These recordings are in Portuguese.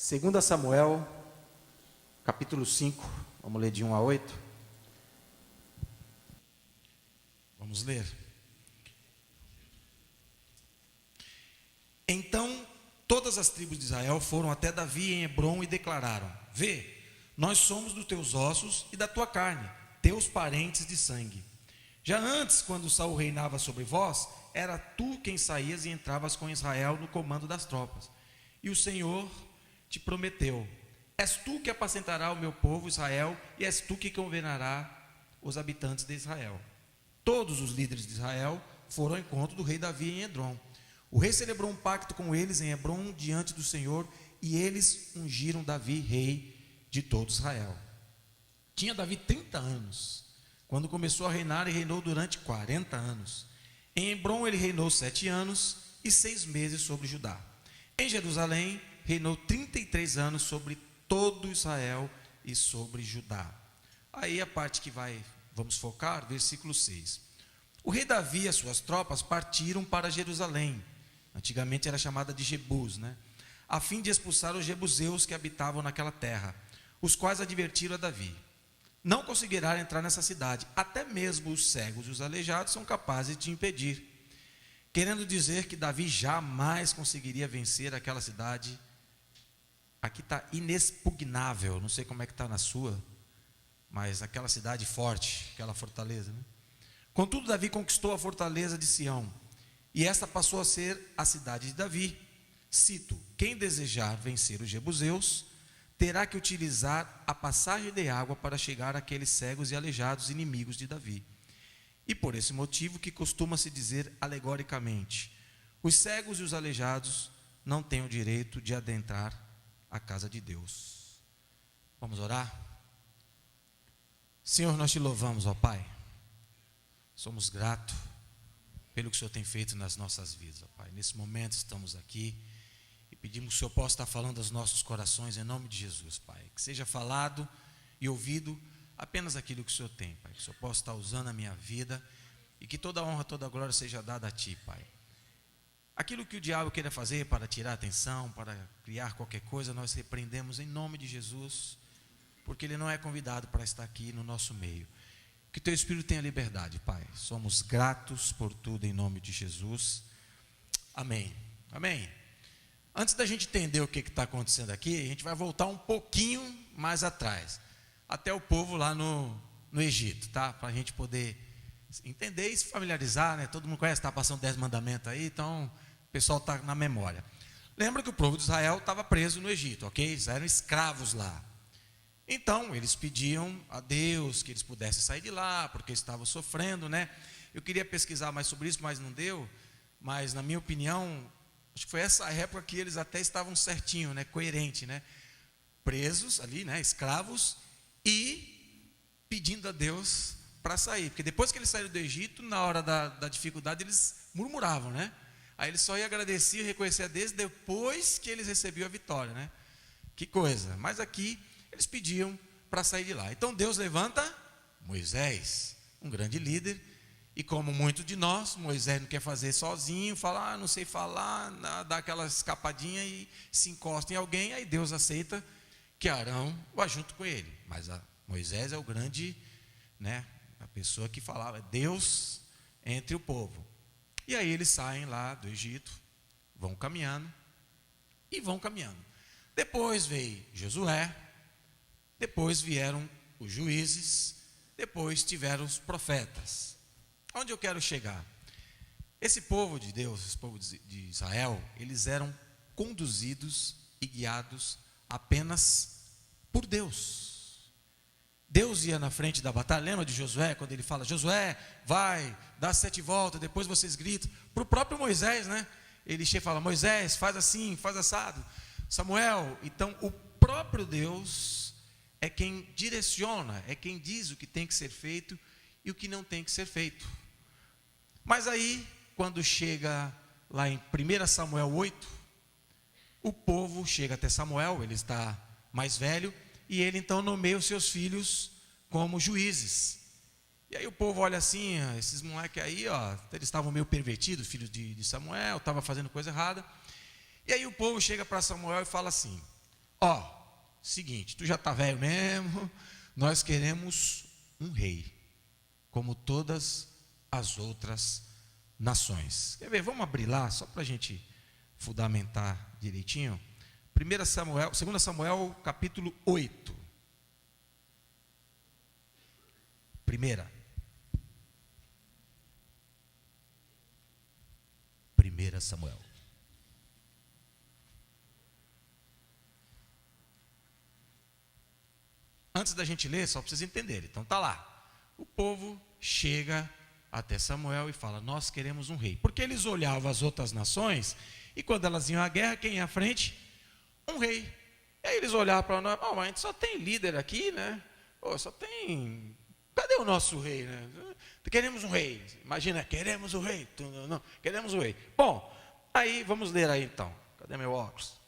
2 Samuel, capítulo 5, vamos ler de 1 a 8. Vamos ler. Então, todas as tribos de Israel foram até Davi em Hebrom e declararam: Vê, nós somos dos teus ossos e da tua carne, teus parentes de sangue. Já antes, quando Saul reinava sobre vós, era tu quem saías e entravas com Israel no comando das tropas. E o Senhor te prometeu: és tu que apacentará o meu povo Israel, e és tu que governará os habitantes de Israel. Todos os líderes de Israel foram ao encontro do rei Davi em Hebrom. O rei celebrou um pacto com eles em Hebrom diante do Senhor, e eles ungiram Davi rei de todo Israel. Tinha Davi 30 anos, quando começou a reinar, e reinou durante 40 anos. Em Hebrom ele reinou 7 anos e 6 meses sobre Judá. Em Jerusalém reinou 33 anos sobre todo Israel e sobre Judá. Aí a parte que vamos focar, versículo 6. O rei Davi e as suas tropas partiram para Jerusalém, antigamente era chamada de Jebus, a fim de expulsar os jebuseus que habitavam naquela terra, os quais advertiram a Davi: não conseguirá entrar nessa cidade, até mesmo os cegos e os aleijados são capazes de te impedir. Querendo dizer que Davi jamais conseguiria vencer aquela cidade. Aqui está inexpugnável, não sei como é que está na sua, mas aquela cidade forte, aquela fortaleza. Contudo, Davi conquistou a fortaleza de Sião, e esta passou a ser a cidade de Davi. Cito: quem desejar vencer os jebuseus, terá que utilizar a passagem de água para chegar àqueles cegos e aleijados inimigos de Davi. E por esse motivo que costuma-se dizer alegoricamente: os cegos e os aleijados não têm o direito de adentrar a casa de Deus. Vamos orar? Senhor, nós te louvamos, ó Pai. Somos gratos pelo que o Senhor tem feito nas nossas vidas, ó Pai. Nesse momento estamos aqui e pedimos que o Senhor possa estar falando aos nossos corações em nome de Jesus, Pai. Que seja falado e ouvido apenas aquilo que o Senhor tem, Pai. Que o Senhor possa estar usando a minha vida e que toda a honra, toda a glória seja dada a Ti, Pai. Aquilo que o diabo queira fazer para tirar a atenção, para criar qualquer coisa, nós repreendemos em nome de Jesus, porque ele não é convidado para estar aqui no nosso meio. Que teu Espírito tenha liberdade, Pai. Somos gratos por tudo em nome de Jesus. Amém. Amém. Antes da gente entender o que está acontecendo aqui, a gente vai voltar um pouquinho mais atrás, até o povo lá no Egito, tá? Para a gente poder entender e se familiarizar, Todo mundo conhece, está passando 10 mandamentos aí, então o pessoal está na memória. Lembra que o povo de Israel estava preso no Egito, ok? Eles eram escravos lá. Então, eles pediam a Deus que eles pudessem sair de lá, porque estavam sofrendo, Eu queria pesquisar mais sobre isso, mas não deu. Mas, na minha opinião, acho que foi essa época que eles até estavam certinho, coerente, presos ali, escravos, e pedindo a Deus para sair. Porque depois que eles saíram do Egito, na hora da dificuldade, eles murmuravam, Aí eles só iam agradecer e reconhecer a Deus depois que eles recebiam a vitória, Que coisa. Mas aqui eles pediam para sair de lá. Então Deus levanta Moisés, um grande líder, e como muitos de nós, Moisés não quer fazer sozinho, fala: não sei falar, dá aquela escapadinha e se encosta em alguém, aí Deus aceita que Arão vá junto com ele. Mas Moisés é o grande, a pessoa que falava, Deus entre o povo. E aí eles saem lá do Egito, vão caminhando. Depois veio Josué, depois vieram os juízes, depois tiveram os profetas. Onde eu quero chegar? Esse povo de Deus, esse povo de Israel, eles eram conduzidos e guiados apenas por Deus. Deus ia na frente da batalha. Lembra de Josué, quando ele fala: Josué, vai, dá 7 voltas, depois vocês gritam. Para o próprio Moisés, ele chega e fala: Moisés, faz assim, faz assado. Samuel. Então o próprio Deus é quem direciona, é quem diz o que tem que ser feito e o que não tem que ser feito. Mas aí, quando chega lá em 1 Samuel 8, o povo chega até Samuel, ele está mais velho, e ele então nomeia os seus filhos como juízes. E aí o povo olha assim: esses moleques aí, eles estavam meio pervertidos, filhos de Samuel, estavam fazendo coisa errada. E aí o povo chega para Samuel e fala assim: Seguinte, tu já está velho mesmo, nós queremos um rei, como todas as outras nações. Quer ver, vamos abrir lá, só para a gente fundamentar direitinho. 2 Samuel, capítulo 8. Primeira Samuel. Antes da gente ler, só para vocês entenderem. Então tá lá. O povo chega até Samuel e fala: nós queremos um rei. Porque eles olhavam as outras nações e quando elas iam à guerra, quem ia à frente? Um rei. E aí eles olhavam para nós: mas a gente só tem líder aqui, né? Só tem... Cadê o nosso rei, né? Queremos um rei. Imagina, queremos o rei. Não, queremos o rei. Bom, aí vamos ler aí então. Cadê meu óculos?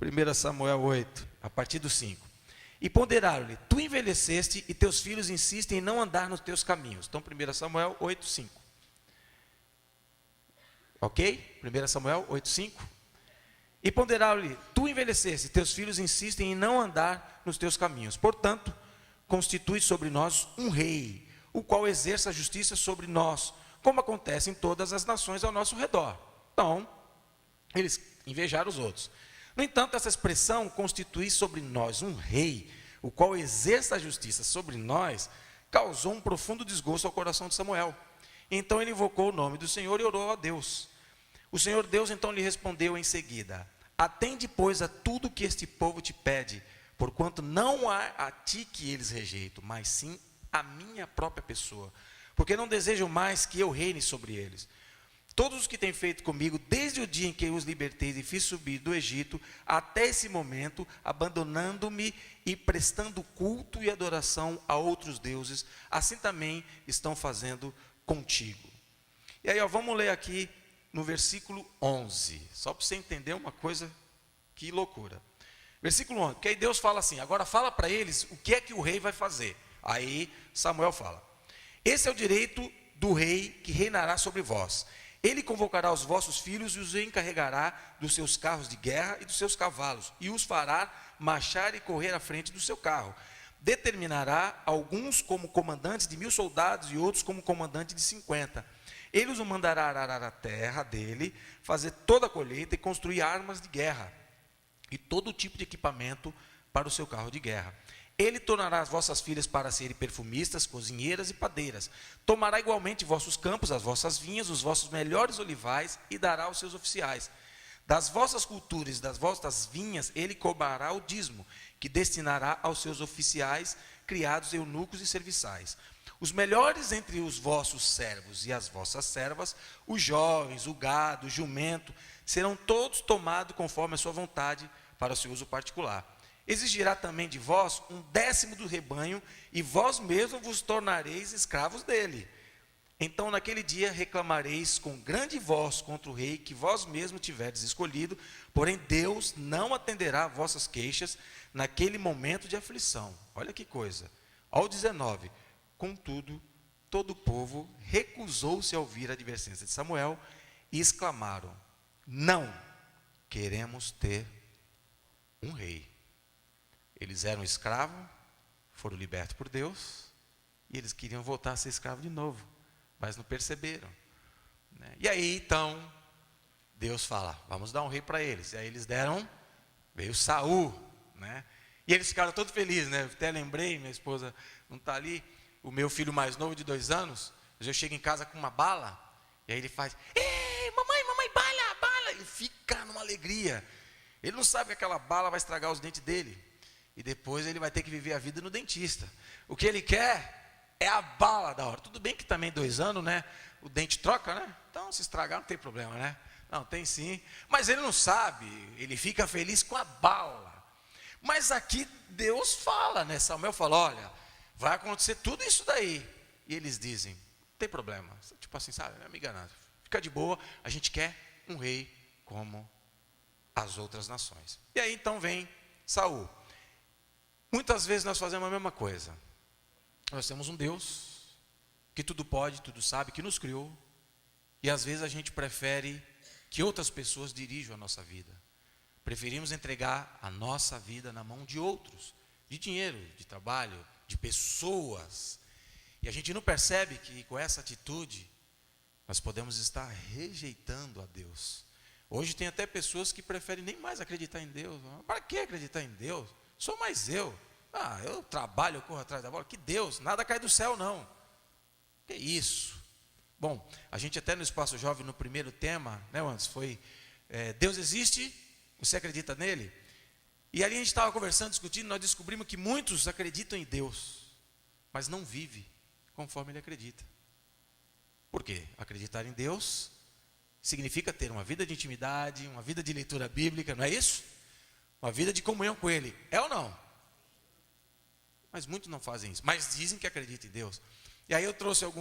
1 Samuel 8, a partir do 5. E ponderaram-lhe: tu envelheceste e teus filhos insistem em não andar nos teus caminhos. Então 1 Samuel 8, 5. Ok? 1 Samuel 8, 5. E ponderaram-lhe: tu envelheceste, teus filhos insistem em não andar nos teus caminhos. Portanto, constitui sobre nós um rei, o qual exerça a justiça sobre nós, como acontece em todas as nações ao nosso redor. Então, eles invejaram os outros. No entanto, essa expressão, constituir sobre nós um rei, o qual exerça a justiça sobre nós, causou um profundo desgosto ao coração de Samuel. Então ele invocou o nome do Senhor e orou a Deus. O Senhor Deus então lhe respondeu em seguida: atende, pois, a tudo que este povo te pede, porquanto não há a ti que eles rejeitam, mas sim a minha própria pessoa, porque não desejam mais que eu reine sobre eles. Todos os que têm feito comigo, desde o dia em que eu os libertei e fiz subir do Egito, até esse momento, abandonando-me e prestando culto e adoração a outros deuses, assim também estão fazendo contigo. E aí, vamos ler aqui no versículo 11, só para você entender uma coisa, que loucura. Versículo 11, porque aí Deus fala assim: agora fala para eles o que é que o rei vai fazer. Aí Samuel fala: esse é o direito do rei que reinará sobre vós. Ele convocará os vossos filhos e os encarregará dos seus carros de guerra e dos seus cavalos, e os fará marchar e correr à frente do seu carro. Determinará alguns como comandantes de 1000 soldados e outros como comandantes de 50. Ele os mandará arar a terra dele, fazer toda a colheita e construir armas de guerra e todo tipo de equipamento para o seu carro de guerra. Ele tornará as vossas filhas para serem perfumistas, cozinheiras e padeiras. Tomará igualmente vossos campos, as vossas vinhas, os vossos melhores olivais e dará aos seus oficiais. Das vossas culturas e das vossas vinhas ele cobrará o dízimo, que destinará aos seus oficiais, criados, eunucos e serviçais. Os melhores entre os vossos servos e as vossas servas, os jovens, o gado, o jumento, serão todos tomados conforme a sua vontade para o seu uso particular. Exigirá também de vós 1/10 do rebanho, e vós mesmos vos tornareis escravos dele. Então naquele dia reclamareis com grande voz contra o rei que vós mesmos tiverdes escolhido, porém Deus não atenderá a vossas queixas naquele momento de aflição. Olha que coisa. Ao 19, contudo, todo o povo recusou-se a ouvir a advertência de Samuel e exclamaram: não queremos ter um rei. Eles eram escravos, foram libertos por Deus, e eles queriam voltar a ser escravos de novo, mas não perceberam, né? E aí então, Deus fala: vamos dar um rei para eles. E aí eles deram, veio Saul, né? E eles ficaram todos felizes, né? Eu até lembrei, minha esposa não está ali, o meu filho mais novo de 2 anos, eu chego em casa com uma bala, e aí ele faz: ei, mamãe, bala, bala. Ele fica numa alegria. Ele não sabe que aquela bala vai estragar os dentes dele. E depois ele vai ter que viver a vida no dentista. O que ele quer é a bala da hora. Tudo bem que também 2 anos, né? O dente troca, né? Então se estragar não tem problema, né? Não, tem sim. Mas ele não sabe. Ele fica feliz com a bala. Mas aqui Deus fala, né? Samuel fala: olha, vai acontecer tudo isso daí. E eles dizem: não tem problema. Tipo assim, sabe? Não me engana. Fica de boa. A gente quer um rei como as outras nações. E aí então vem Saul. Muitas vezes nós fazemos a mesma coisa. Nós temos um Deus que tudo pode, tudo sabe, que nos criou, e às vezes a gente prefere que outras pessoas dirijam a nossa vida. preferimos entregar a nossa vida na mão de outros, de dinheiro, de trabalho, de pessoas. E a gente não percebe que com essa atitude nós podemos estar rejeitando a Deus. Hoje tem até pessoas que preferem nem mais acreditar em Deus. Para que acreditar em Deus? Sou mais eu. Eu trabalho, eu corro atrás da bola. Que Deus, nada cai do céu não. Que isso? Bom, a gente até no Espaço Jovem, no primeiro tema, né, antes foi Deus existe, você acredita nele? E ali a gente estava conversando, discutindo, nós descobrimos que muitos acreditam em Deus, mas não vivem conforme ele acredita. Por quê? Acreditar em Deus significa ter uma vida de intimidade, uma vida de leitura bíblica, não é isso? Uma vida de comunhão com ele, é ou não? Mas muitos não fazem isso, mas dizem que acreditam em Deus. E aí eu trouxe o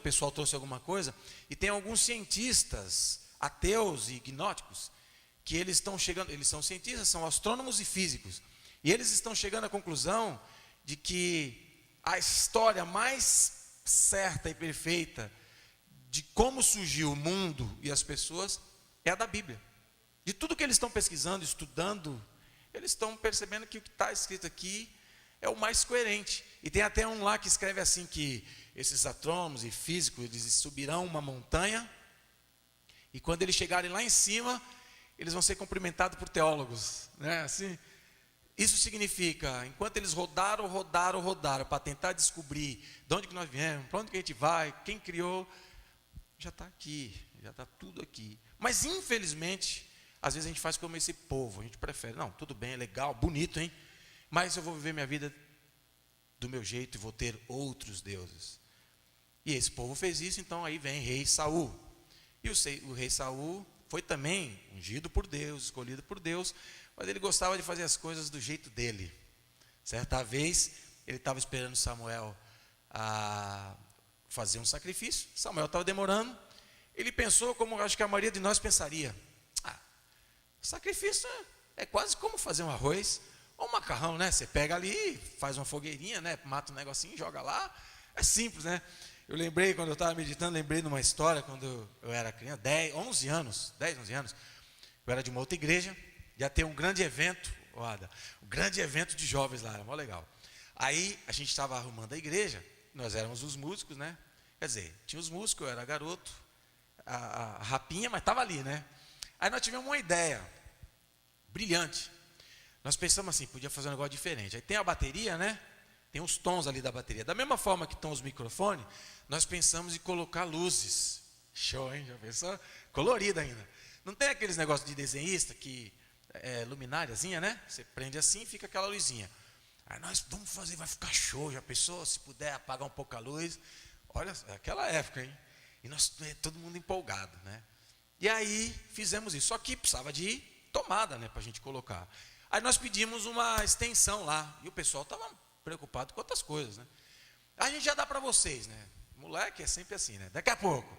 pessoal trouxe alguma coisa, e tem alguns cientistas, ateus e gnósticos, que eles estão chegando, eles são cientistas, são astrônomos e físicos, e eles estão chegando à conclusão de que a história mais certa e perfeita de como surgiu o mundo e as pessoas é a da Bíblia. De tudo que eles estão pesquisando, estudando, eles estão percebendo que o que está escrito aqui é o mais coerente. E tem até um lá que escreve assim que esses astrônomos e físicos, eles subirão uma montanha, e quando eles chegarem lá em cima, eles vão ser cumprimentados por teólogos, né? Assim, isso significa, enquanto eles rodaram para tentar descobrir de onde que nós viemos, para onde que a gente vai, quem criou, já está aqui, já está tudo aqui. Mas infelizmente, às vezes a gente faz como esse povo, a gente prefere, não, tudo bem, é legal, bonito, hein? Mas eu vou viver minha vida do meu jeito e vou ter outros deuses. E esse povo fez isso, então aí vem rei Saul. E o rei Saul foi também ungido por Deus, escolhido por Deus, mas ele gostava de fazer as coisas do jeito dele. Certa vez, ele estava esperando Samuel a fazer um sacrifício. Samuel estava demorando. Ele pensou como acho que a maioria de nós pensaria: sacrifício é quase como fazer um arroz ou um macarrão, né? Você pega ali, faz uma fogueirinha, né? Mata um negocinho, joga lá. É simples, né? Eu lembrei, quando eu estava meditando, lembrei de uma história, quando eu era criança, 10, 11 anos, eu era de uma outra igreja, ia ter um grande evento, um grande evento de jovens lá, era mó legal. Aí, a gente estava arrumando a igreja, nós éramos os músicos, né? Quer dizer, tinha os músicos, eu era garoto, a rapinha, mas estava ali, né? Aí nós tivemos uma ideia brilhante. Nós pensamos assim, podia fazer um negócio diferente. Aí tem a bateria, né? Tem os tons ali da bateria. Da mesma forma que estão os microfones, nós pensamos em colocar luzes. Show, hein? Já pensou? Colorida ainda. Não tem aqueles negócios de desenhista que é lumináriazinha, né? Você prende assim e fica aquela luzinha. Aí nós vamos fazer, vai ficar show. Já pensou? Se puder apagar um pouco a luz. Olha, é aquela época, hein? E nós, todo mundo empolgado, né? E aí fizemos isso. Só que precisava de tomada, né? Para a gente colocar. Aí nós pedimos uma extensão lá. E o pessoal estava preocupado com outras coisas, né? A gente já dá para vocês, né? Moleque é sempre assim, né? Daqui a pouco.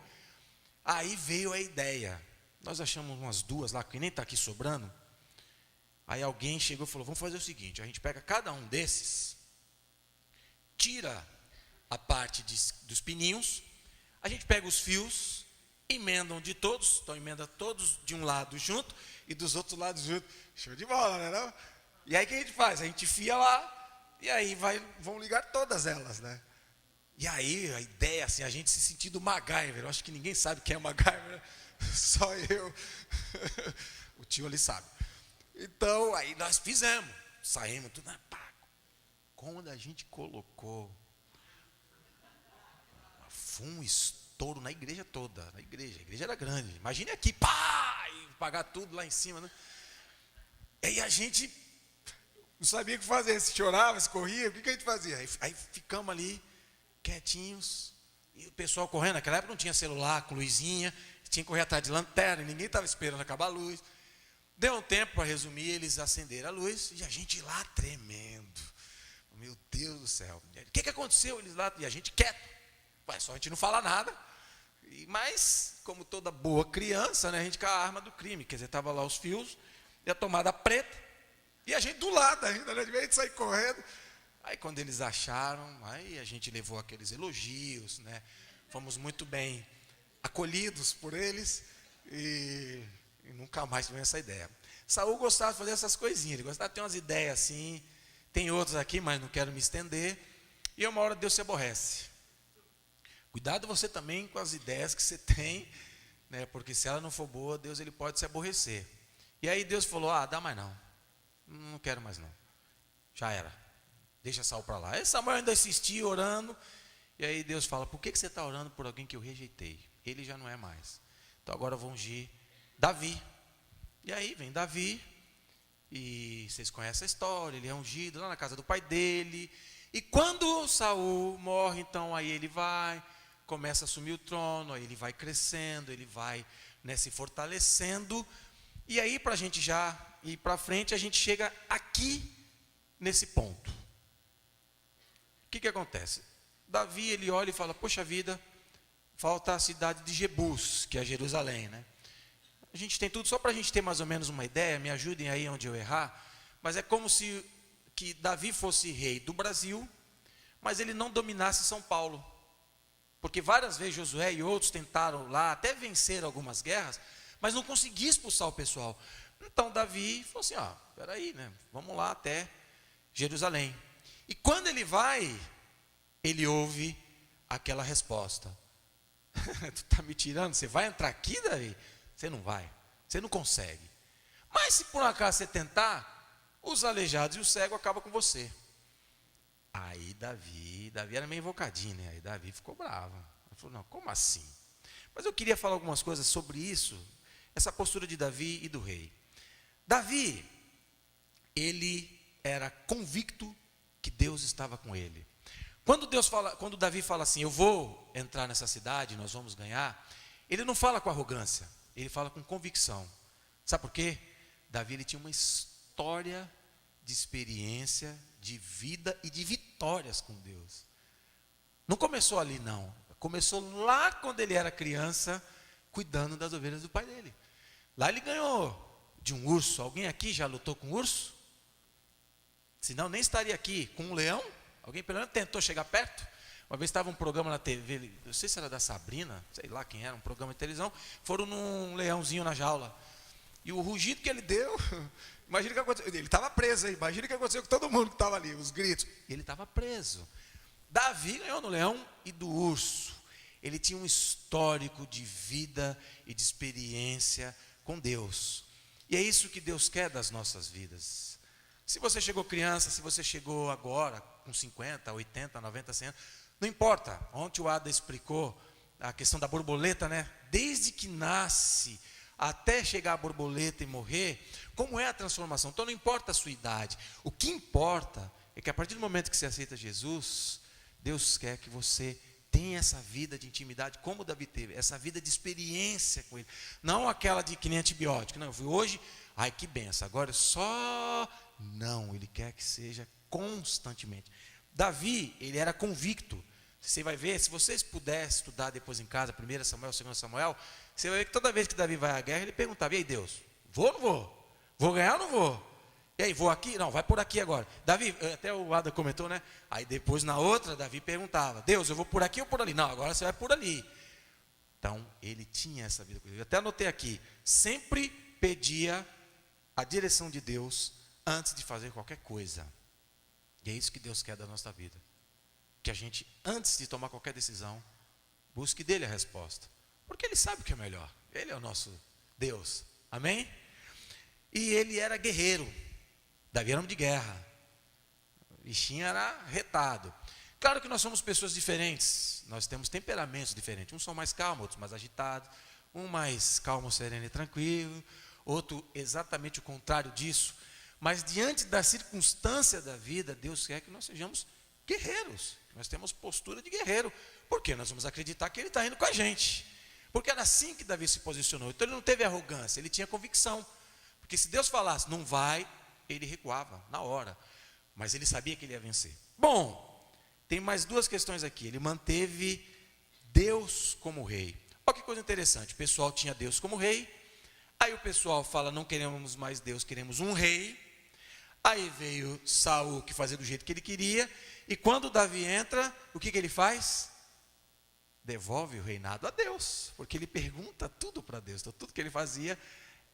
Aí veio a ideia. Nós achamos umas duas lá, que nem está aqui sobrando. Aí alguém chegou e falou: vamos fazer o seguinte, a gente pega cada um desses, tira a parte dos pininhos, a gente pega os fios, emendam de todos, então emenda todos de um lado junto e dos outros lados junto. Show de bola, né? Não? E aí o que a gente faz? A gente fia lá e aí vão ligar todas elas, né? E aí a ideia, assim, a gente se sentir do MacGyver. Eu acho que ninguém sabe quem é o MacGyver, só eu. O tio ali sabe. Então, aí nós fizemos, saímos tudo na pá. Quando a gente colocou, foi um estouro na igreja toda. A igreja era grande. Imagine aqui, pá, e pagar tudo lá em cima, né? E aí a gente não sabia o que fazer, se chorava, se corria, o que a gente fazia? Aí ficamos ali, quietinhos, e o pessoal correndo. Naquela época não tinha celular com luzinha, tinha que correr atrás de lanterna, ninguém estava esperando acabar a luz. Deu um tempo, para resumir, eles acenderam a luz e a gente lá tremendo. Meu Deus do céu, o que aconteceu? Eles lá, e a gente quieto, só a gente não fala nada. Mas, como toda boa criança, né, a gente com a arma do crime, quer dizer, estava lá os fios e a tomada preta, e a gente do lado ainda, né, de vez de sair correndo. Aí quando eles acharam, aí a gente levou aqueles elogios, né, fomos muito bem acolhidos por eles e nunca mais tivemos essa ideia. Saul gostava de fazer essas coisinhas, ele gostava de ter umas ideias assim, tem outros aqui, mas não quero me estender, e uma hora Deus se aborrece. Cuidado você também com as ideias que você tem, né, porque se ela não for boa, Deus ele pode se aborrecer. E aí Deus falou, dá mais não quero mais não, já era, deixa Saul para lá. Aí Samuel ainda insistia orando, e aí Deus fala, por que você está orando por alguém que eu rejeitei? Ele já não é mais, então agora eu vou ungir Davi. E aí vem Davi, e vocês conhecem a história, ele é ungido lá na casa do pai dele, e quando Saul morre, então aí ele começa a assumir o trono, aí ele vai crescendo, ele vai, né, se fortalecendo, e aí para a gente já ir para frente, a gente chega aqui nesse ponto. O que acontece? Davi, ele olha e fala, poxa vida, falta a cidade de Jebus, que é Jerusalém, né? A gente tem tudo, só para a gente ter mais ou menos uma ideia, me ajudem aí onde eu errar, mas é como se que Davi fosse rei do Brasil, mas ele não dominasse São Paulo, porque várias vezes Josué e outros tentaram lá, até vencer algumas guerras, mas não conseguiam expulsar o pessoal. Então Davi falou assim, peraí, né, vamos lá até Jerusalém. E quando ele vai, ele ouve aquela resposta, tu está me tirando, você vai entrar aqui, Davi? Você não vai, você não consegue. Mas se por um acaso você tentar, os aleijados e o cego acabam com você. Aí Davi era meio invocadinho, né? Aí Davi ficou bravo. Ele falou, não, como assim? Mas eu queria falar algumas coisas sobre isso, essa postura de Davi e do rei. Davi, ele era convicto que Deus estava com ele. Quando Davi fala assim, eu vou entrar nessa cidade, nós vamos ganhar, ele não fala com arrogância, ele fala com convicção. Sabe por quê? Davi ele tinha uma história de experiência, de vida e de vitórias com Deus. Não começou ali não, começou lá quando ele era criança, cuidando das ovelhas do pai dele. Lá ele ganhou de um urso. Alguém aqui já lutou com um urso? Senão nem estaria aqui. Com um leão? Alguém pelo menos tentou chegar perto? Uma vez estava um programa na TV, não sei se era da Sabrina, sei lá quem era, um programa de televisão, foram num leãozinho na jaula. E o rugido que ele deu, imagina o que aconteceu, ele estava preso, hein? Imagina o que aconteceu com todo mundo que estava ali, os gritos. Ele estava preso. Davi ganhou no leão e do urso. Ele tinha um histórico de vida e de experiência com Deus. E é isso que Deus quer das nossas vidas. Se você chegou criança, se você chegou agora, com 50, 80, 90, 100 anos, não importa. Ontem o Ada explicou a questão da borboleta, né? Desde que nasce até chegar a borboleta e morrer, como é a transformação? Então não importa a sua idade. O que importa é que a partir do momento que você aceita Jesus, Deus quer que você tenha essa vida de intimidade, como Davi teve, essa vida de experiência com Ele. Não aquela de que nem antibiótico. Não, eu fui hoje, ai que benção, agora só... Não, Ele quer que seja constantemente. Davi, ele era convicto. Você vai ver, se vocês puderem estudar depois em casa, 1 Samuel, 2 Samuel, você vai ver que toda vez que Davi vai à guerra, ele perguntava, e aí Deus, vou ou não vou? Vou ganhar ou não vou? E aí, vou aqui? Não, vai por aqui agora. Davi, até o Ada comentou, né? Aí depois na outra, Davi perguntava, Deus, eu vou por aqui ou por ali? Não, agora você vai por ali. Então, ele tinha essa vida com Deus. Eu até anotei aqui, sempre pedia a direção de Deus antes de fazer qualquer coisa. E é isso que Deus quer da nossa vida. Que a gente, antes de tomar qualquer decisão, busque dele a resposta. Porque ele sabe o que é melhor. Ele é o nosso Deus. Amém? E ele era guerreiro. Davi era homem de guerra. O bichinho era retado. Claro que nós somos pessoas diferentes. Nós temos temperamentos diferentes. Uns são mais calmos, outros mais agitados. Um mais calmo, sereno e tranquilo. Outro exatamente o contrário disso. Mas diante da circunstância da vida, Deus quer que nós sejamos guerreiros. Nós temos postura de guerreiro. Porque nós vamos acreditar que Ele está indo com a gente. Porque era assim que Davi se posicionou. Então ele não teve arrogância, ele tinha convicção. Porque se Deus falasse, não vai, ele recuava na hora. Mas ele sabia que ele ia vencer. Bom, tem mais duas questões aqui. Ele manteve Deus como rei. Olha que coisa interessante. O pessoal tinha Deus como rei. Aí o pessoal fala, não queremos mais Deus, queremos um rei. Aí veio Saul, que fazia do jeito que ele queria. E quando Davi entra, o que ele faz? Devolve o reinado a Deus. Porque ele pergunta tudo para Deus. Então tudo que ele fazia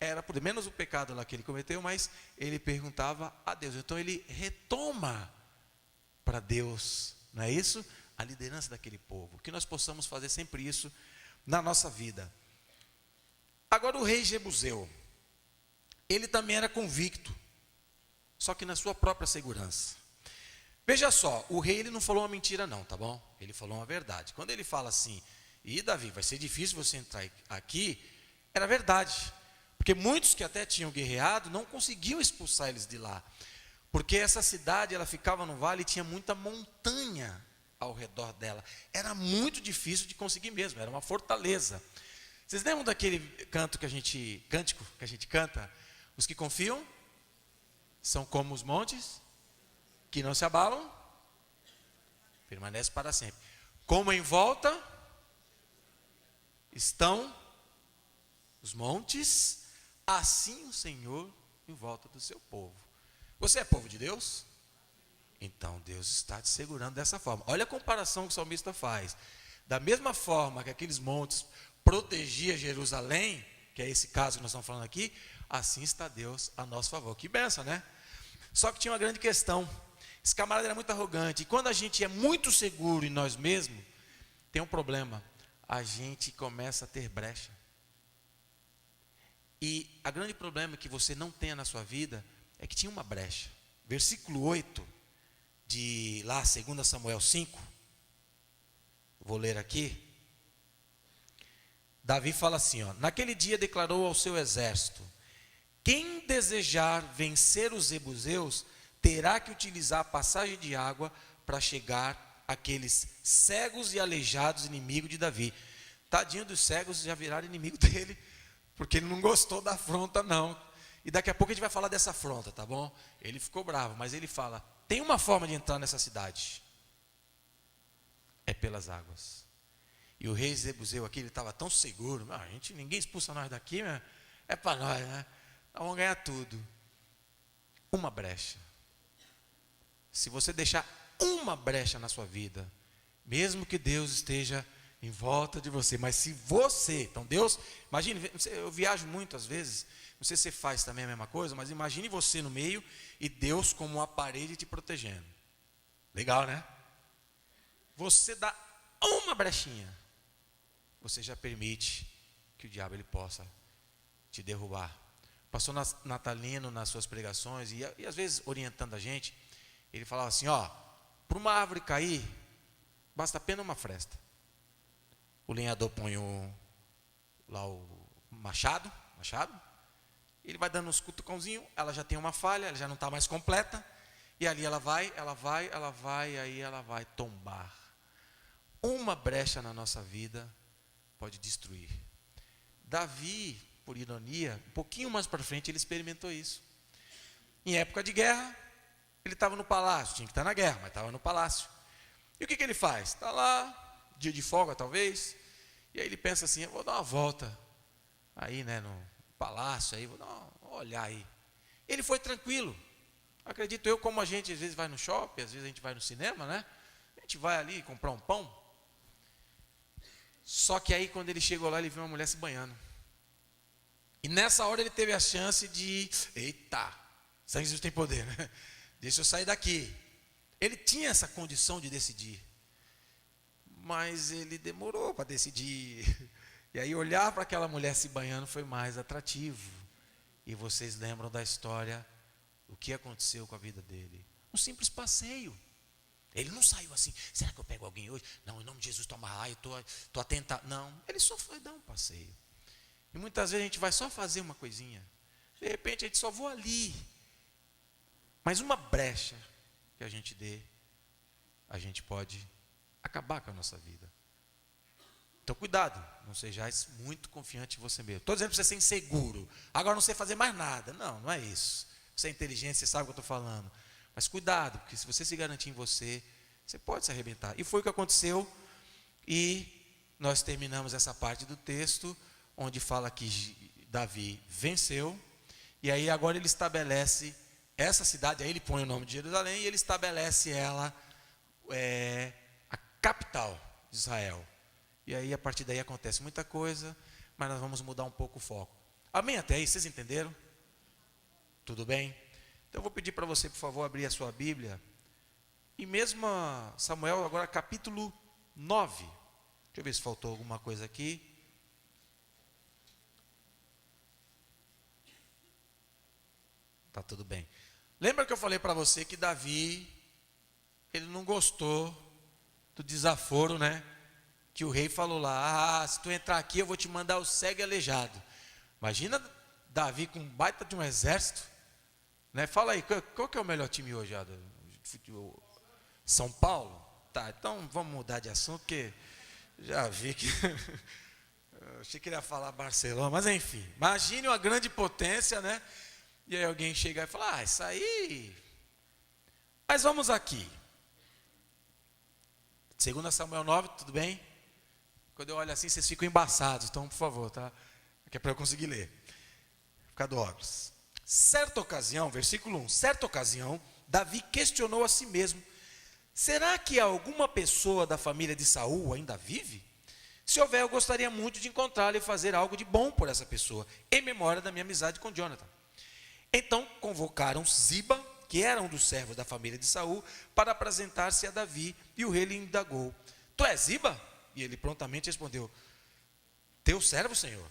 era por menos o pecado lá que ele cometeu, mas ele perguntava a Deus. Então ele retoma para Deus, não é isso? A liderança daquele povo. Que nós possamos fazer sempre isso na nossa vida. Agora o rei Jebuseu, ele também era convicto, só que na sua própria segurança. Veja só, o rei ele não falou uma mentira não, tá bom? Ele falou uma verdade. Quando ele fala assim, Davi, vai ser difícil você entrar aqui, era verdade. Porque muitos que até tinham guerreado não conseguiam expulsar eles de lá. Porque essa cidade, ela ficava no vale e tinha muita montanha ao redor dela. Era muito difícil de conseguir mesmo, era uma fortaleza. Vocês lembram daquele cântico que a gente canta? Os que confiam são como os montes, que não se abalam, permanecem para sempre. Como em volta estão os montes, assim o Senhor em volta do seu povo. Você é povo de Deus? Então Deus está te segurando dessa forma. Olha a comparação que o salmista faz. Da mesma forma que aqueles montes protegiam Jerusalém, que é esse caso que nós estamos falando aqui, assim está Deus a nosso favor. Que benção, né? Só que tinha uma grande questão. Esse camarada era muito arrogante. E quando a gente é muito seguro em nós mesmos, tem um problema. A gente começa a ter brecha. E o grande problema que você não tenha na sua vida é que tinha uma brecha. Versículo 8 de lá, 2 Samuel 5. Vou ler aqui. Davi fala assim, ó: naquele dia declarou ao seu exército: quem desejar vencer os jebuseus terá que utilizar a passagem de água para chegar àqueles cegos e aleijados inimigos de Davi. Tadinho dos cegos, já viraram inimigo dele, porque ele não gostou da afronta não. E daqui a pouco a gente vai falar dessa afronta, tá bom? Ele ficou bravo, mas ele fala: tem uma forma de entrar nessa cidade, é pelas águas. E o rei Jebuseu aqui, ele estava tão seguro: ninguém expulsa nós daqui, é para nós, né? Nós vamos ganhar tudo. Uma brecha. Se você deixar uma brecha na sua vida, mesmo que Deus esteja em volta de você, mas se você, então Deus, imagine, eu viajo muito às vezes, não sei se você faz também a mesma coisa, mas imagine você no meio e Deus como uma parede te protegendo. Legal, né? Você dá uma brechinha, você já permite que o diabo ele possa te derrubar. Pastor Natalino, nas suas pregações, e às vezes orientando a gente, ele falava assim, para uma árvore cair, basta apenas uma fresta. O lenhador põe lá o machado, ele vai dando uns cutucãozinhos, ela já tem uma falha, ela já não está mais completa, e ali ela vai, aí ela vai tombar. Uma brecha na nossa vida pode destruir. Davi, por ironia, um pouquinho mais para frente, ele experimentou isso. Em época de guerra, ele estava no palácio, tinha que estar na guerra, mas estava no palácio. E o que ele faz? Está lá, dia de folga talvez, e aí ele pensa assim, eu vou dar uma volta aí, né, no palácio, aí, vou dar uma olhar aí. Ele foi tranquilo. Acredito eu, como a gente às vezes vai no shopping, às vezes a gente vai no cinema, né? A gente vai ali comprar um pão. Só que aí quando ele chegou lá, ele viu uma mulher se banhando. E nessa hora ele teve a chance de, eita, sangue de Jesus tem poder, né? Deixa eu sair daqui. Ele tinha essa condição de decidir, mas ele demorou para decidir. E aí olhar para aquela mulher se banhando foi mais atrativo. E vocês lembram da história, o que aconteceu com a vida dele? Um simples passeio. Ele não saiu assim, será que eu pego alguém hoje? Não, em nome de Jesus, toma raio, estou atento. Não, ele só foi dar um passeio. E muitas vezes a gente vai só fazer uma coisinha. De repente a gente só voa ali. Mas uma brecha que a gente dê, a gente pode acabar com a nossa vida. Então cuidado, não sejais muito confiante em você mesmo. Estou dizendo para você ser inseguro, agora não sei fazer mais nada. Não, não é isso. Você é inteligente, você sabe o que eu estou falando. Mas cuidado, porque se você se garantir em você, você pode se arrebentar. E foi o que aconteceu. E nós terminamos essa parte do texto, onde fala que Davi venceu. E aí agora ele estabelece essa cidade, aí ele põe o nome de Jerusalém, e ele estabelece ela, a capital de Israel. E aí a partir daí acontece muita coisa, mas nós vamos mudar um pouco o foco. Amém até aí, vocês entenderam? Tudo bem? Então eu vou pedir para você, por favor, abrir a sua Bíblia. E mesmo Samuel, agora capítulo 9. Deixa eu ver se faltou alguma coisa aqui. Tá tudo bem. Lembra que eu falei para você que Davi, ele não gostou do desaforo, né? Que o rei falou lá, se tu entrar aqui eu vou te mandar o cego e aleijado. Imagina Davi com um baita de um exército, né? Fala aí, qual que é o melhor time hoje? São Paulo? Tá, então vamos mudar de assunto, porque já vi que... eu achei que ele ia falar Barcelona, mas enfim. Imagine uma grande potência, né? E aí alguém chega e fala, isso aí... Mas vamos aqui. 2 Samuel 9, tudo bem? Quando eu olho assim, vocês ficam embaçados. Então, por favor, tá? Que é para eu conseguir ler. Ficar do óculos. Certa ocasião, versículo 1. Certa ocasião, Davi questionou a si mesmo. Será que alguma pessoa da família de Saul ainda vive? Se houver, eu gostaria muito de encontrá-la e fazer algo de bom por essa pessoa, em memória da minha amizade com Jonathan. Então convocaram Ziba, que era um dos servos da família de Saul, para apresentar-se a Davi, e o rei lhe indagou: Tu és Ziba? E ele prontamente respondeu: Teu servo, Senhor.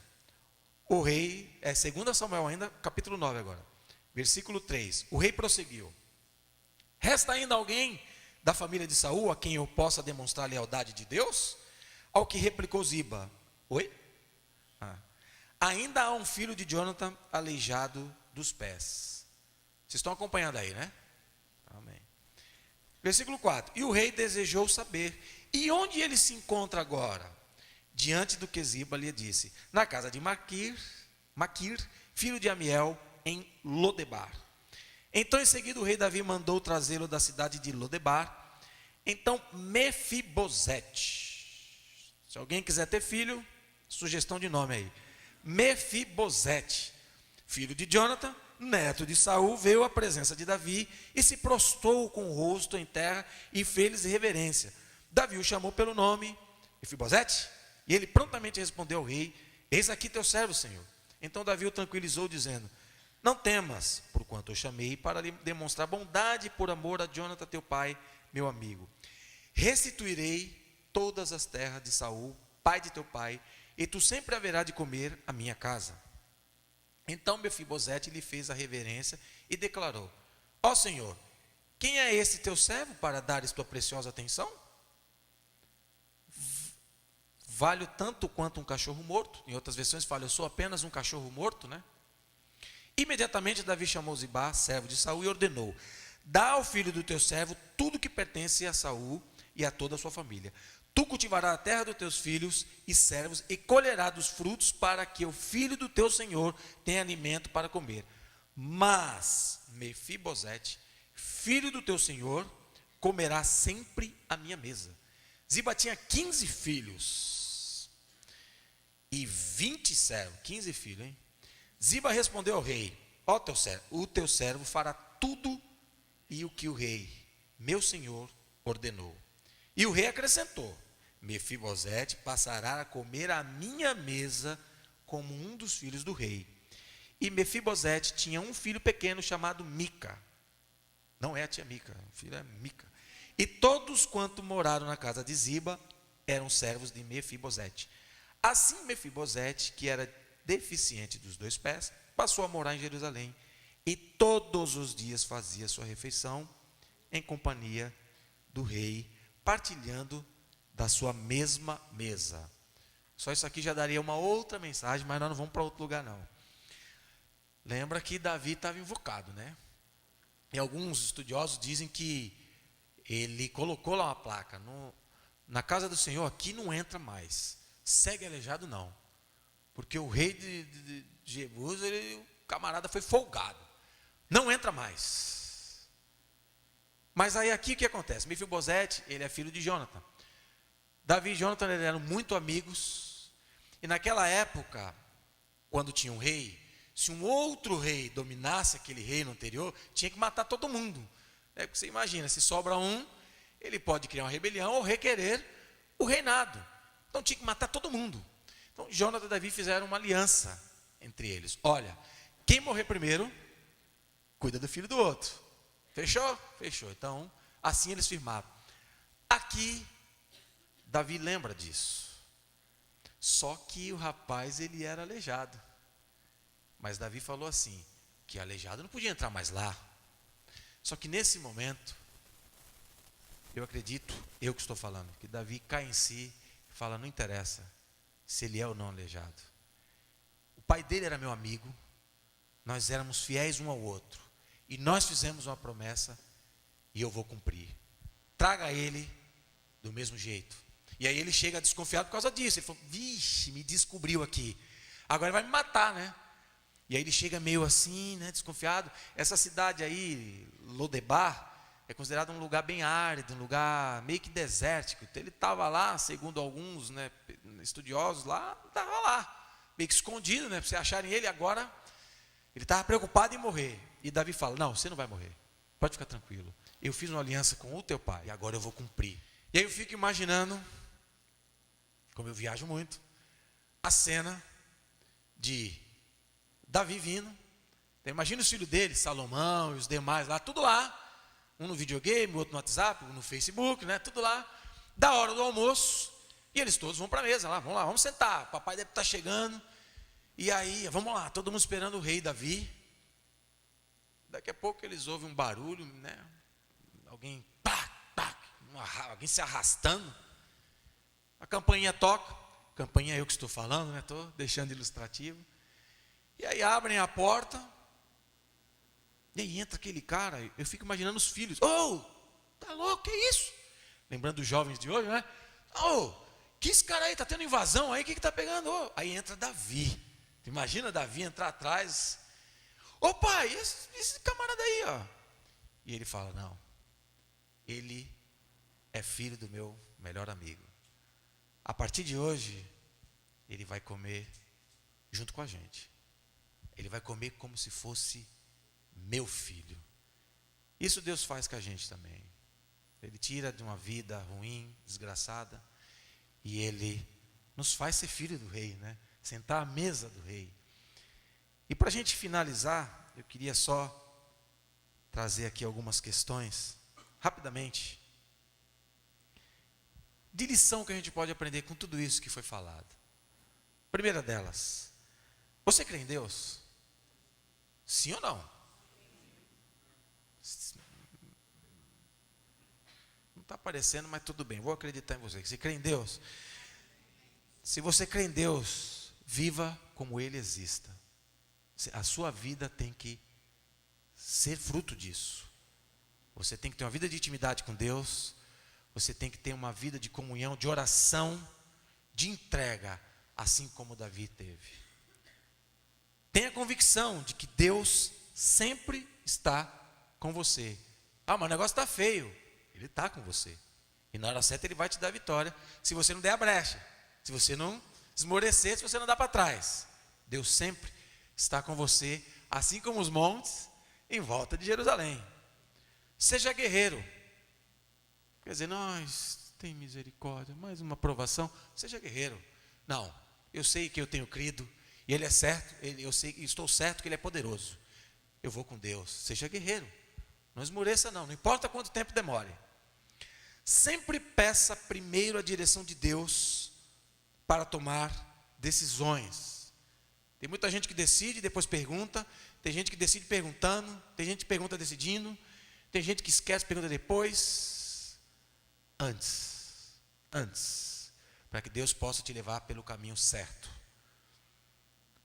O rei, 2 Samuel ainda, capítulo 9 agora, versículo 3. O rei prosseguiu: Resta ainda alguém da família de Saul a quem eu possa demonstrar a lealdade de Deus? Ao que replicou Ziba: Oi? Ainda há um filho de Jonathan aleijado dos pés. Vocês estão acompanhando aí, né? Amém. Versículo 4. E o rei desejou saber: E onde ele se encontra agora? Diante do que Ziba lhe disse: Na casa de Maquir, filho de Amiel, em Lodebar. Então em seguida o rei Davi mandou trazê-lo da cidade de Lodebar. Então Mefibosete, se alguém quiser ter filho, sugestão de nome aí, Mefibosete, filho de Jonathan, neto de Saul, veio à presença de Davi e se prostrou com o rosto em terra e fez-lhes reverência. Davi o chamou pelo nome: Mefibosete, e ele prontamente respondeu ao rei: Eis aqui teu servo, Senhor. Então Davi o tranquilizou, dizendo: Não temas, porquanto eu chamei para lhe demonstrar bondade por amor a Jonathan teu pai, meu amigo. Restituirei todas as terras de Saul, pai de teu pai, e tu sempre haverás de comer a minha casa. Então Mefibosete lhe fez a reverência e declarou: Ó Senhor, quem é esse teu servo para dares tua preciosa atenção? Valho tanto quanto um cachorro morto. Em outras versões fala: eu sou apenas um cachorro morto, né? Imediatamente Davi chamou Ziba, servo de Saul, e ordenou: Dá ao filho do teu servo tudo que pertence a Saul e a toda a sua família. Tu cultivarás a terra dos teus filhos e servos, e colherás dos frutos, para que o filho do teu senhor tenha alimento para comer. Mas Mefibosete, filho do teu senhor, comerá sempre à minha mesa. Ziba tinha 15 filhos e 20 servos. 15 filhos, hein? Ziba respondeu ao rei: Ó o teu servo fará tudo e o que o rei, meu senhor, ordenou. E o rei acrescentou: Mefibosete passará a comer à minha mesa como um dos filhos do rei. E Mefibosete tinha um filho pequeno chamado Mica. Não é a tia Mica, o filho é Mica. E todos quanto moraram na casa de Ziba eram servos de Mefibosete. Assim Mefibosete, que era deficiente dos 2 pés, passou a morar em Jerusalém, e todos os dias fazia sua refeição em companhia do rei, partilhando da sua mesma mesa. Só isso aqui já daria uma outra mensagem, mas nós não vamos para outro lugar não. Lembra que Davi estava invocado, né? E alguns estudiosos dizem que ele colocou lá uma placa: na casa do Senhor aqui não entra mais, cego e aleijado não, porque o rei de Jebus, o camarada foi folgado, não entra mais. Mas aí aqui o que acontece? Mefibosete, ele é filho de Jonathan. Davi e Jonathan eram muito amigos, e naquela época, quando tinha um rei, se um outro rei dominasse aquele reino anterior, tinha que matar todo mundo. Porque você imagina, se sobra um, ele pode criar uma rebelião ou requerer o reinado. Então tinha que matar todo mundo. Então Jonathan e Davi fizeram uma aliança entre eles: olha, quem morrer primeiro, cuida do filho do outro. Fechou? Fechou. Então, assim eles firmaram. Aqui, Davi lembra disso. Só que o rapaz, ele era aleijado. Mas Davi falou assim, que aleijado não podia entrar mais lá. Só que nesse momento, eu acredito, eu que estou falando, que Davi cai em si e fala: não interessa se ele é ou não aleijado. O pai dele era meu amigo, nós éramos fiéis um ao outro, e nós fizemos uma promessa, e eu vou cumprir. Traga ele do mesmo jeito. E aí ele chega desconfiado por causa disso. Ele falou: vixe, me descobriu aqui, agora vai me matar, né? E aí ele chega meio assim, né, desconfiado. Essa cidade aí, Lodebar, é considerado um lugar bem árido, um lugar meio que desértico. Então ele estava lá, segundo alguns, né, estudiosos lá, estava lá, meio que escondido, né, para vocês acharem ele. Agora, ele estava preocupado em morrer. E Davi fala: não, você não vai morrer, pode ficar tranquilo. Eu fiz uma aliança com o teu pai, e agora eu vou cumprir. E aí eu fico imaginando, como eu viajo muito, a cena de Davi vindo. Então, imagina os filhos dele, Salomão e os demais lá, tudo lá. Um no videogame, o outro no WhatsApp, um no Facebook, né? Tudo lá. Da hora do almoço. E eles todos vão para a mesa lá, vamos sentar. Papai deve estar chegando. E aí, vamos lá, todo mundo esperando o rei Davi. Daqui a pouco eles ouvem um barulho, né? Alguém, alguém se arrastando. A campainha toca. Campainha é eu que estou falando, né? Estou deixando ilustrativo. E aí abrem a porta, e aí entra aquele cara. Eu fico imaginando os filhos: oh, tá louco, que isso? Lembrando dos jovens de hoje, né? Oh, que esse cara aí, tá tendo invasão aí, o que tá pegando? Oh. Aí entra Davi. Imagina Davi entrar atrás: ô pai, esse camarada aí, ó. E ele fala: não, ele é filho do meu melhor amigo. A partir de hoje, ele vai comer junto com a gente. Ele vai comer como se fosse meu filho. Isso Deus faz com a gente também. Ele tira de uma vida ruim, desgraçada, e Ele nos faz ser filho do rei, né? Sentar à mesa do rei. E para a gente finalizar, eu queria só trazer aqui algumas questões, rapidamente, de lição que a gente pode aprender com tudo isso que foi falado. Primeira delas: você crê em Deus? Sim ou não? Não está aparecendo, mas tudo bem, vou acreditar em você. Você crê em Deus? Se você crê em Deus, viva como Ele exista. A sua vida tem que ser fruto disso. Você tem que ter uma vida de intimidade com Deus. Você tem que ter uma vida de comunhão, de oração, de entrega, assim como Davi teve. Tenha convicção de que Deus sempre está com você. Ah, mas o negócio está feio. Ele está com você. E na hora certa Ele vai te dar vitória, se você não der a brecha, se você não esmorecer, se você não dar para trás. Deus sempre está com você, assim como os montes em volta de Jerusalém. Seja guerreiro. Quer dizer, nós tem misericórdia, mais uma provação. Seja guerreiro. Não, eu sei que eu tenho crido, e Ele é certo, eu sei, estou certo que Ele é poderoso. Eu vou com Deus. Seja guerreiro. Não esmoreça não importa quanto tempo demore. Sempre peça primeiro a direção de Deus para tomar decisões. Tem muita gente que decide e depois pergunta. Tem gente que decide perguntando. Tem gente que pergunta decidindo. Tem gente que esquece, pergunta depois. Antes, para que Deus possa te levar pelo caminho certo.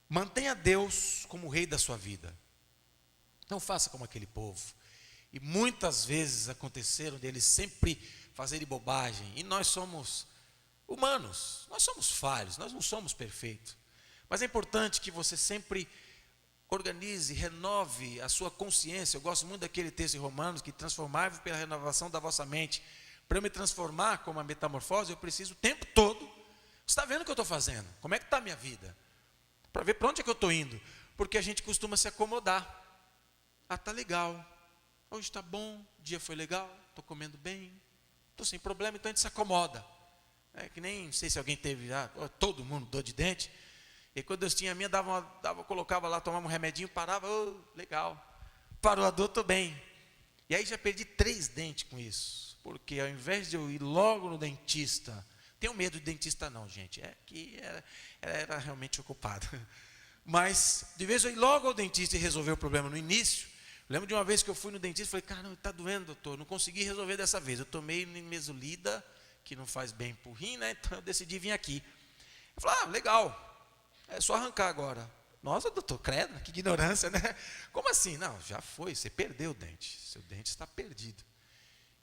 Mantenha Deus como o rei da sua vida. Não faça como aquele povo. E muitas vezes aconteceram deles sempre fazerem bobagem. E nós somos humanos, nós somos falhos, nós não somos perfeitos. Mas é importante que você sempre organize, renove a sua consciência. Eu gosto muito daquele texto em Romanos, que transformai-vos pela renovação da vossa mente. Para eu me transformar como a metamorfose, eu preciso o tempo todo. Você está vendo o que eu estou fazendo? Como é que está a minha vida? Para ver para onde é que eu estou indo. Porque a gente costuma se acomodar. Ah, está legal. Hoje está bom, o dia foi legal, estou comendo bem, estou sem problema, então a gente se acomoda. É que nem, não sei se alguém teve, todo mundo dor de dente, E quando Deus tinha a minha, colocava lá, tomava um remedinho, parava, legal. Parou a dor, estou bem. E aí já perdi 3 dentes com isso. Porque ao invés de eu ir logo no dentista, tenho medo de dentista não, gente. É que era realmente ocupado. Mas, de vez eu ir logo ao dentista e resolver o problema no início, lembro de uma vez que eu fui no dentista e falei, cara, está doendo, doutor, não consegui resolver dessa vez. Eu tomei nimesulida, que não faz bem para o rim, né? Então eu decidi vir aqui. Eu falei, legal. É só arrancar agora. Nossa, doutor, credo, que ignorância, né? Como assim? Não, já foi, você perdeu o dente. Seu dente está perdido.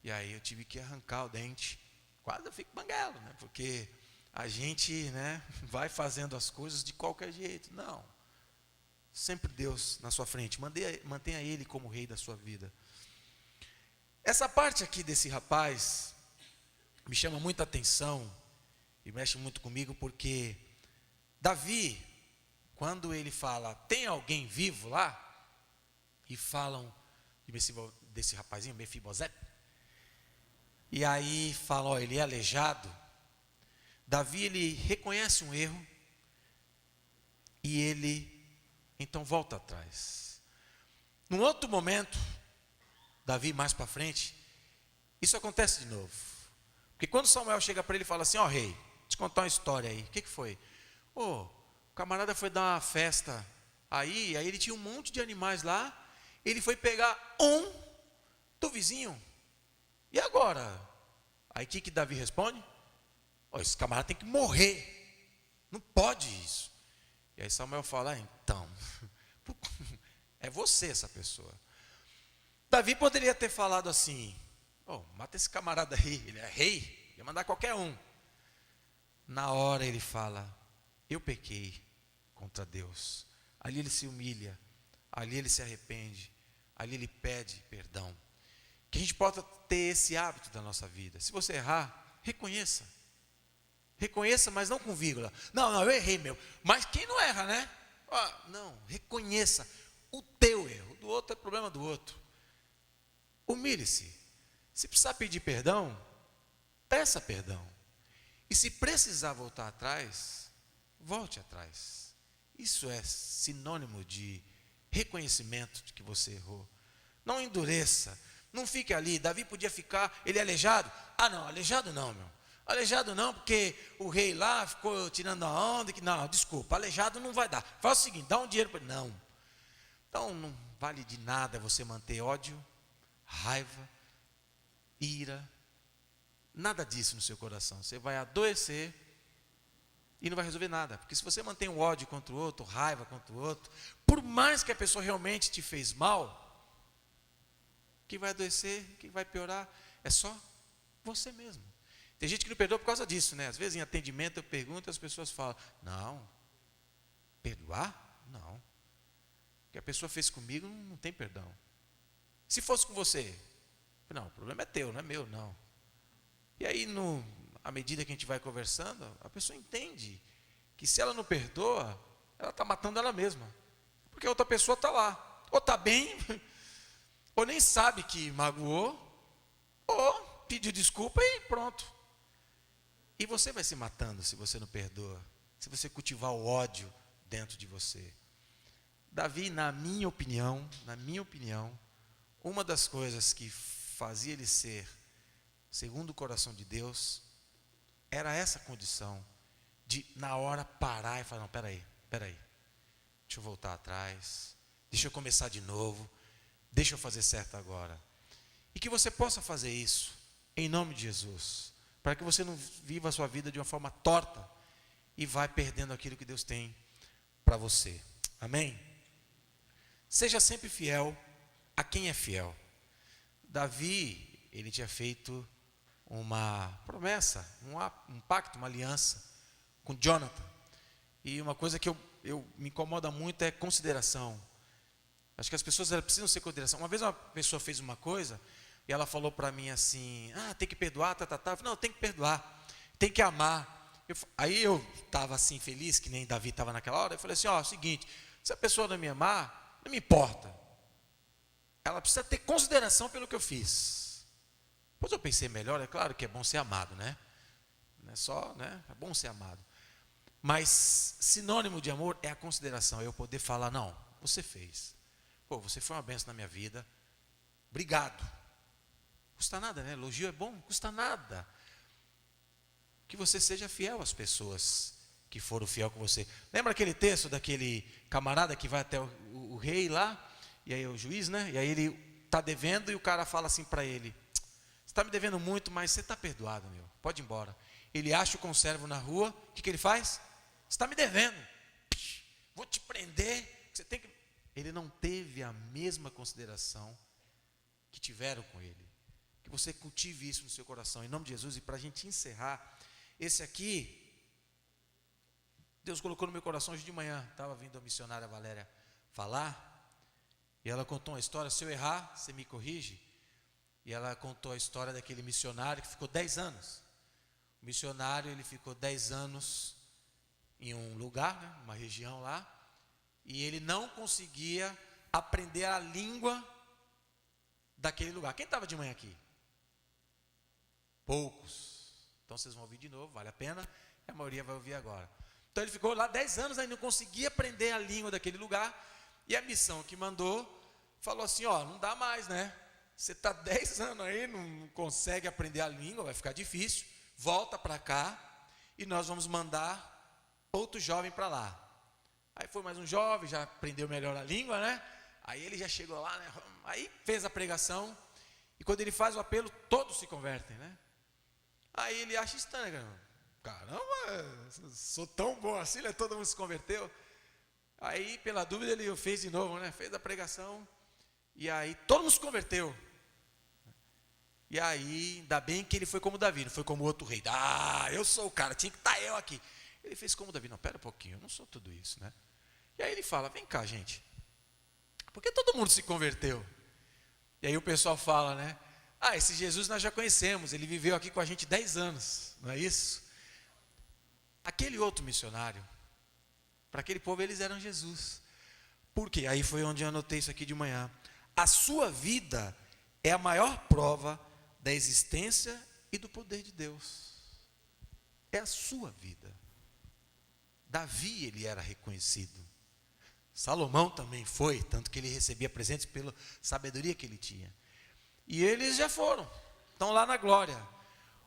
E aí eu tive que arrancar o dente. Quase eu fico banguelo, né? Porque a gente, né, vai fazendo as coisas de qualquer jeito. Não. Sempre Deus na sua frente. Mantenha Ele como rei da sua vida. Essa parte aqui desse rapaz me chama muita atenção e mexe muito comigo, porque Davi, quando ele fala, tem alguém vivo lá? E falam desse rapazinho, Mefibosete. E aí falam, ele é aleijado. Davi, ele reconhece um erro. E ele, então, volta atrás. Num outro momento, Davi mais para frente, isso acontece de novo. Porque quando Samuel chega para ele e fala assim, rei, deixa eu te contar uma história aí. O que foi? O camarada foi dar uma festa aí ele tinha um monte de animais lá, ele foi pegar um do vizinho. E agora? Aí o que Davi responde? Esse camarada tem que morrer. Não pode isso. E aí Samuel fala, então, é você essa pessoa. Davi poderia ter falado assim, mata esse camarada aí, ele é rei, ia mandar qualquer um. Na hora ele fala, eu pequei contra Deus. Ali ele se humilha, ali ele se arrepende, ali ele pede perdão. Que a gente possa ter esse hábito da nossa vida. Se você errar, reconheça. Reconheça, mas não com vírgula. Não, eu errei, meu. Mas quem não erra, né? Não, reconheça o teu erro. O do outro é problema do outro. Humilhe-se. Se precisar pedir perdão, peça perdão. E se precisar voltar atrás, volte atrás. Isso é sinônimo de reconhecimento de que você errou. Não endureça. Não fique ali. Davi podia ficar, ele é aleijado? Não, aleijado não, meu. Aleijado não, porque o rei lá ficou tirando a onda. Não, desculpa, aleijado não vai dar. Faz o seguinte, dá um dinheiro para ele. Não. Então não vale de nada você manter ódio, raiva, ira. Nada disso no seu coração. Você vai adoecer e não vai resolver nada. Porque se você mantém o ódio contra o outro, raiva contra o outro, por mais que a pessoa realmente te fez mal, quem vai adoecer, quem vai piorar, é só você mesmo. Tem gente que não perdoa por causa disso, né? Às vezes em atendimento eu pergunto e as pessoas falam, não, perdoar? Não. O que a pessoa fez comigo não tem perdão. Se fosse com você, não, o problema é teu, não é meu, não. E aí, à medida que a gente vai conversando, a pessoa entende que se ela não perdoa, ela está matando ela mesma. Porque a outra pessoa está lá, ou está bem, ou nem sabe que magoou, ou pediu desculpa e pronto. E você vai se matando se você não perdoa, se você cultivar o ódio dentro de você. Davi, na minha opinião, uma das coisas que fazia ele ser segundo o coração de Deus, era essa condição de, na hora, parar e falar, não, peraí, deixa eu voltar atrás, deixa eu começar de novo, deixa eu fazer certo agora. E que você possa fazer isso, em nome de Jesus, para que você não viva a sua vida de uma forma torta e vai perdendo aquilo que Deus tem para você. Amém? Seja sempre fiel a quem é fiel. Davi, ele tinha feito uma promessa, um pacto, uma aliança com Jonathan. E uma coisa que eu me incomoda muito é consideração. Acho que as pessoas precisam ser consideração. Uma vez uma pessoa fez uma coisa e ela falou para mim assim, tem que perdoar, Eu falei, não, tem que perdoar, tem que amar. Aí eu estava assim feliz, que nem Davi estava naquela hora, eu falei assim, é o seguinte, se a pessoa não me amar, não me importa. Ela precisa ter consideração pelo que eu fiz. Depois eu pensei melhor, é claro que é bom ser amado, né? Não é só, né? É bom ser amado. Mas sinônimo de amor é a consideração, é eu poder falar, não, você fez. Pô, você foi uma bênção na minha vida. Obrigado. Custa nada, né? Elogio é bom, custa nada. Que você seja fiel às pessoas que foram fiel com você. Lembra aquele texto daquele camarada que vai até o rei lá, e aí o juiz, né? E aí ele está devendo e o cara fala assim para ele: você está me devendo muito, mas você está perdoado, meu. Pode ir embora. Ele acha o conservo na rua, o que ele faz? Você está me devendo. Vou te prender. Você tem que... Ele não teve a mesma consideração que tiveram com ele. Que você cultive isso no seu coração, em nome de Jesus. E para a gente encerrar, esse aqui, Deus colocou no meu coração hoje de manhã. Estava vindo a missionária Valéria falar, e ela contou uma história. Se eu errar, você me corrige. E ela contou a história daquele missionário que ficou 10 anos. O missionário, ele ficou 10 anos em um lugar, né, uma região lá, e ele não conseguia aprender a língua daquele lugar. Quem estava de manhã aqui? Poucos. Então vocês vão ouvir de novo, vale a pena, e a maioria vai ouvir agora. Então ele ficou lá 10 anos, aí não conseguia aprender a língua daquele lugar, e a missão que mandou, falou assim, ó, não dá mais, né? Você está 10 anos aí, não consegue aprender a língua, vai ficar difícil, volta para cá, e nós vamos mandar outro jovem para lá. Aí foi mais um jovem, já aprendeu melhor a língua, né? Aí ele já chegou lá, né? Aí fez a pregação, e quando ele faz o apelo, todos se convertem, né? Aí ele acha estranho, caramba, sou tão bom assim, né? Todo mundo se converteu. Aí, pela dúvida, ele fez de novo, né? Fez a pregação, e aí todo mundo se converteu. E aí, ainda bem que ele foi como Davi, não foi como o outro rei. Ah, eu sou o cara, tinha que estar eu aqui. Ele fez como Davi, não, pera um pouquinho, eu não sou tudo isso, né? E aí ele fala, vem cá, gente, por que todo mundo se converteu? E aí o pessoal fala, né? Ah, esse Jesus nós já conhecemos, ele viveu aqui com a gente 10 anos, não é isso? Aquele outro missionário, para aquele povo eles eram Jesus. Por quê? Aí foi onde eu anotei isso aqui de manhã. A sua vida é a maior prova da existência e do poder de Deus. É a sua vida. Davi, ele era reconhecido. Salomão também foi, tanto que ele recebia presentes pela sabedoria que ele tinha. E eles já foram, estão lá na glória.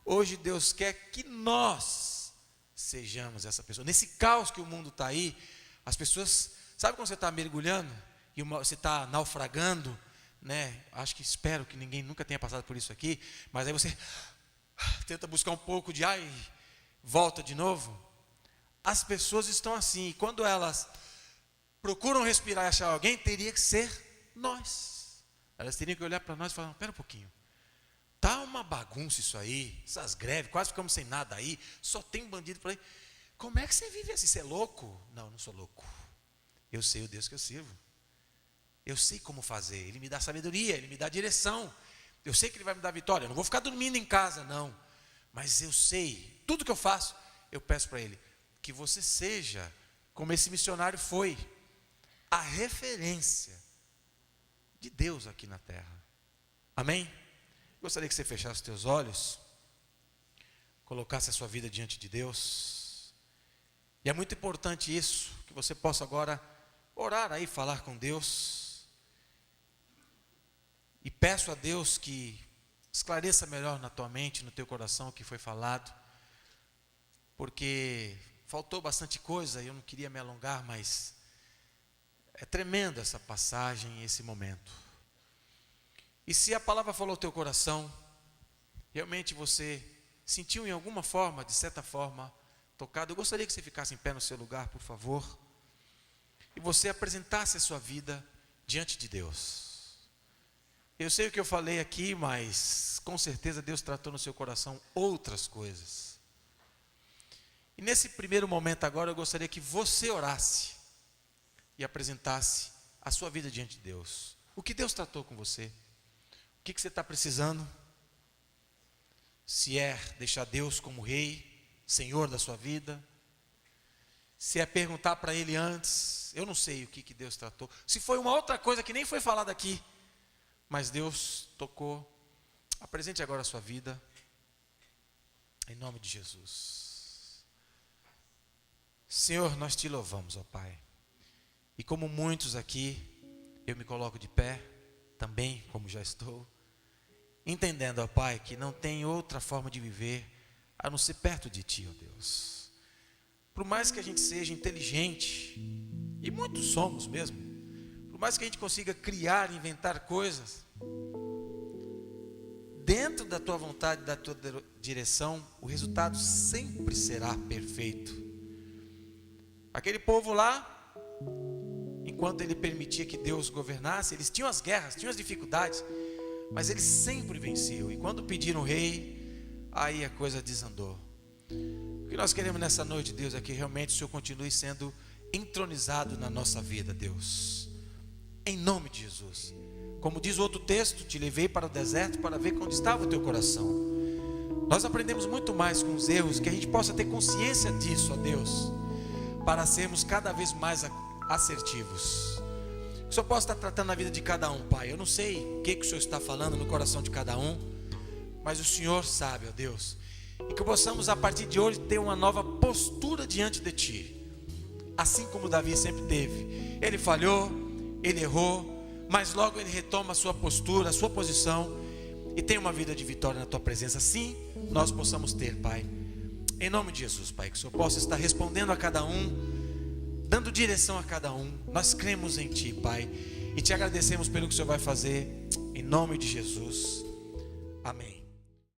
Hoje Deus quer que nós sejamos essa pessoa. Nesse caos que o mundo está aí, as pessoas, sabe quando você está mergulhando e você está naufragando, né? Acho que espero que ninguém nunca tenha passado por isso aqui, mas aí você tenta buscar um pouco de ar e volta de novo. As pessoas estão assim, e quando elas procuram respirar e achar alguém, teria que ser nós. Elas teriam que olhar para nós e falar, espera um pouquinho, tá uma bagunça isso aí, essas greves, quase ficamos sem nada aí, só tem um bandido por aí. Como é que você vive assim? Você é louco? Não, não sou louco. Eu sei o Deus que eu sirvo. Eu sei como fazer, Ele me dá sabedoria, Ele me dá direção. Eu sei que Ele vai me dar vitória, eu não vou ficar dormindo em casa, não. Mas eu sei, tudo que eu faço, eu peço para Ele, que você seja, como esse missionário foi, a referência de Deus aqui na terra. Amém? Gostaria que você fechasse os teus olhos, colocasse a sua vida diante de Deus. E é muito importante isso, que você possa agora orar aí, falar com Deus. E peço a Deus que esclareça melhor na tua mente, no teu coração o que foi falado. Porque faltou bastante coisa e eu não queria me alongar, mas é tremenda essa passagem, esse momento. E se a palavra falou ao teu coração, realmente você sentiu em alguma forma, de certa forma, tocado, eu gostaria que você ficasse em pé no seu lugar, por favor, e você apresentasse a sua vida diante de Deus. Eu sei o que eu falei aqui, mas com certeza Deus tratou no seu coração outras coisas. E nesse primeiro momento agora, eu gostaria que você orasse e apresentasse a sua vida diante de Deus. O que Deus tratou com você? O que você está precisando? Se é deixar Deus como Rei, Senhor da sua vida. Se é perguntar para Ele antes, eu não sei o que Deus tratou. Se foi uma outra coisa que nem foi falada aqui, mas Deus tocou, apresente agora a sua vida, em nome de Jesus. Senhor, nós te louvamos, ó Pai. E como muitos aqui, eu me coloco de pé, também como já estou, entendendo, ó Pai, que não tem outra forma de viver a não ser perto de Ti, ó Deus. Por mais que a gente seja inteligente, e muitos somos mesmo, por mais que a gente consiga criar, inventar coisas, dentro da Tua vontade, da Tua direção, o resultado sempre será perfeito. Aquele povo lá, enquanto ele permitia que Deus governasse, eles tinham as guerras, tinham as dificuldades, mas eles sempre venciam. E quando pediram o rei, aí a coisa desandou. O que nós queremos nessa noite, Deus, é que realmente o Senhor continue sendo entronizado na nossa vida, Deus. Em nome de Jesus. Como diz o outro texto, te levei para o deserto para ver onde estava o teu coração. Nós aprendemos muito mais com os erros, que a gente possa ter consciência disso, ó Deus, para sermos cada vez mais assertivos. Que o Senhor possa estar tratando a vida de cada um, Pai. Eu não sei o que o Senhor está falando no coração de cada um, mas o Senhor sabe, ó Deus. E que possamos a partir de hoje ter uma nova postura diante de Ti. Assim como Davi sempre teve. Ele falhou, ele errou, mas logo ele retoma a sua postura, a sua posição, e tem uma vida de vitória na Tua presença. Assim nós possamos ter, Pai. Em nome de Jesus, Pai, que o Senhor possa estar respondendo a cada um, dando direção a cada um. Nós cremos em Ti, Pai, e Te agradecemos pelo que o Senhor vai fazer, em nome de Jesus, amém.